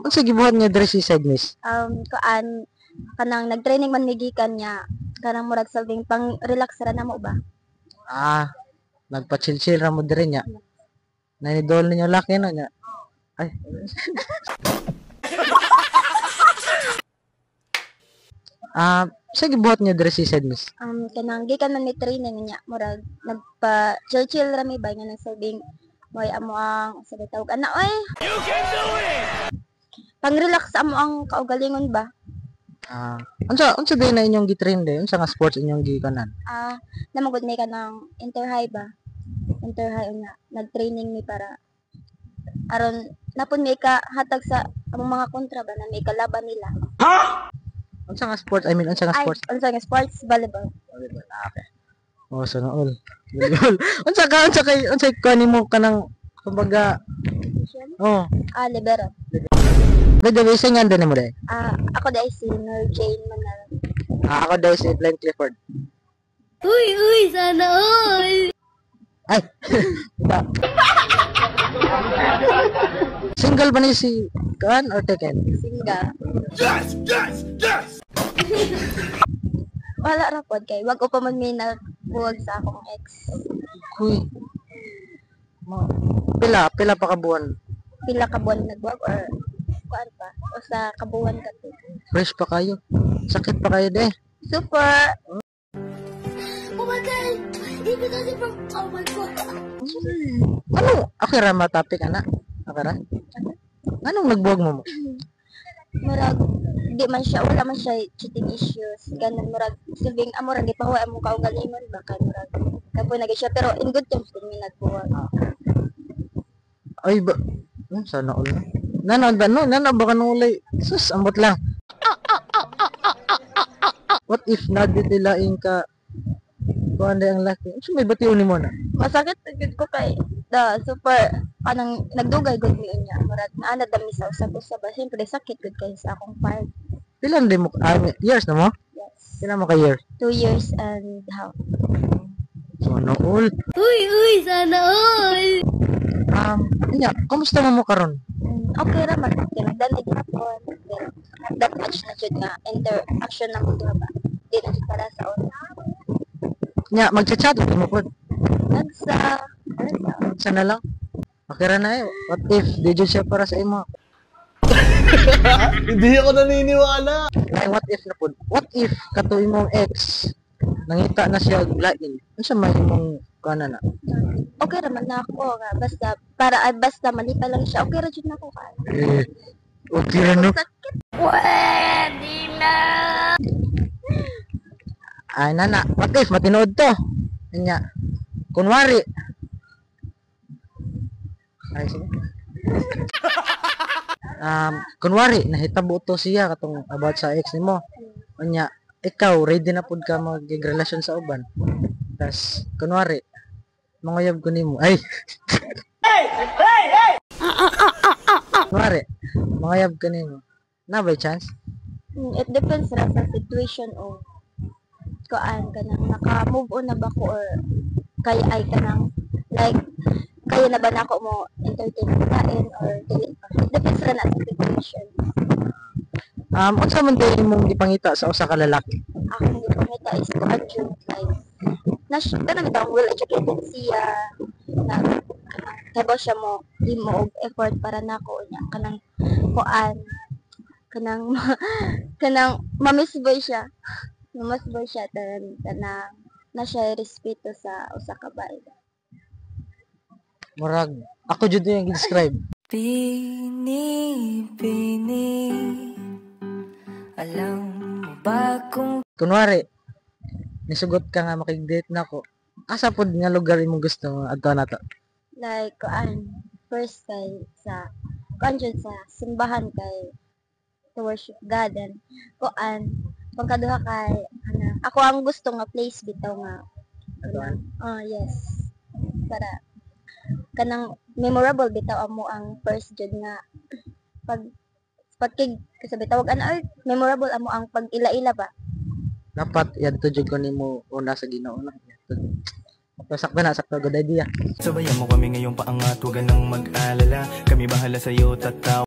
Unsa gibuhat niya diri si side miss? Kuan kanang nagtraining man migikan niya kanang murag sabing pang relax ra na mo ba? Nagpa-chill-chill ra mo diri niya. Nanidol ninyo laki no niya. Ay. Sa gibuhat niya diri si side miss? Kanang gikan man ni training niya murag nagpa chill-chill ra mi ba nga nagsabing moy amo ang sabi tawag ana oy. You can do it. Pang relax amo ang kaugalingon ba? Unsa din na inyong gitrain de? Unsa nga sports inyong gikanan? Namagud may kanang inter-high ba? Inter-high nga nag-training mi para aron napon may ka hatag sa among mga kontra ba na may kalaban nila. Unsa nga sports? I mean, unsa nga sports? Unsa nga sports? Volleyball. Volleyball. Okay. Sana all. Volleyball. unsa kay nimo kanang kumbaga Libero. By the way, saan nga doon mo dahil? Ako dahil si Nur Jane Manal. Ako dahil si Glenn Clifford. Uy, sana all! Ay! Single ba ni si Kaan or Taken? Single. Yes! Wala ra pod kay wag ko pa man may nagbuwag sa akong ex. Kuy. Pila pa ka buwan? Pila ka buwan nagbuwag or kuan pa o sa kabuwan ka to. Fresh pa kayo. Sakit pa kayo de. Super. Oh my god. Even though they from oh my god. Ano? Akira matapik ana. Akira. Anong nagbuwag mo? Murag di man siya wala man siya cheating issues. Ganun murag sabing amura di pa huwag mo kaugalingon ba kay murag kapo nagay siya pero in good terms din mi nagbuwag. Ay ba? Sana all na. Nanood ba? No, nanood ba ka nung ulay? Sus, ambot lang. What if naditilain ka kung anday ang laki? So may batiw ni mo na? Masakit gud ko kay super kanang nagdugay gud mi unya. Murag ana dami sa usab-usab. Siyempre sakit gud kay sa akong part. Pilan din mo? Years na mo? Yes. Pilan mo ka years? 2 years and half. Sana all. Uy, sana all. Kumusta mo karon? Okay ra man kay nagdanay gyapon pero that much na jud nga interaction na mo ba di na jud para sa una Magchat-chat mo pod nagsa sana lang okay ra na what if di jud siya para sa imo? Hindi ako naniniwala. What if na pod? What if kato imong ex nangita na siya lain? Unsa may imong kana na? okay ra man na ako nga basta malipay lang siya okay ra jud na ako ka Okay ra no? Pwede na. Ay nana, what if matinood to? Nya. Kunwari. Ay sige. Kunwari nahitabo to siya katong about sa ex nimo. Nya, ikaw ready na pud ka magrelasyon sa uban. Tas kunwari manguyab ko nimo. Ay. Hey! Kunwari manguyab ka nimo. Na by chance? It depends ra sa situation o kuan kanang naka-move on na ba ko or kay ay kanang like kaya na ba nako mo entertain kain or dili pa. Depends ra na sa situation. Unsa man kay imong gipangita sa usa ka lalaki? Akong gipangita is to adjust like kanang bitang well educated siya na kabo siya mo himo og effort para nako nya kanang kuan kanang mamisboy siya tanang na siya respeto sa usa ka bae. Murag ako jud yung gi-describe. Bini alam mo ba kung Kunwari nisugot ka nga makig-date nako. Asa pod nga lugar imong gusto adto na to? Like kuan first kay sa kuan jud sa simbahan kay to worship God and kuan pangkaduha kay ako ang gusto nga place bitaw nga yes para kanang memorable bitaw amo ang first jud nga pagkig kasi bitawag memorable amo ang pag-ila-ila ba Dapat yadto jud ko nimo una sa Ginoo na. Sakto good idea. Sabayan mo kami ngayong paangat, huwag nang mag-alala. Kami bahala sa'yo, tataw.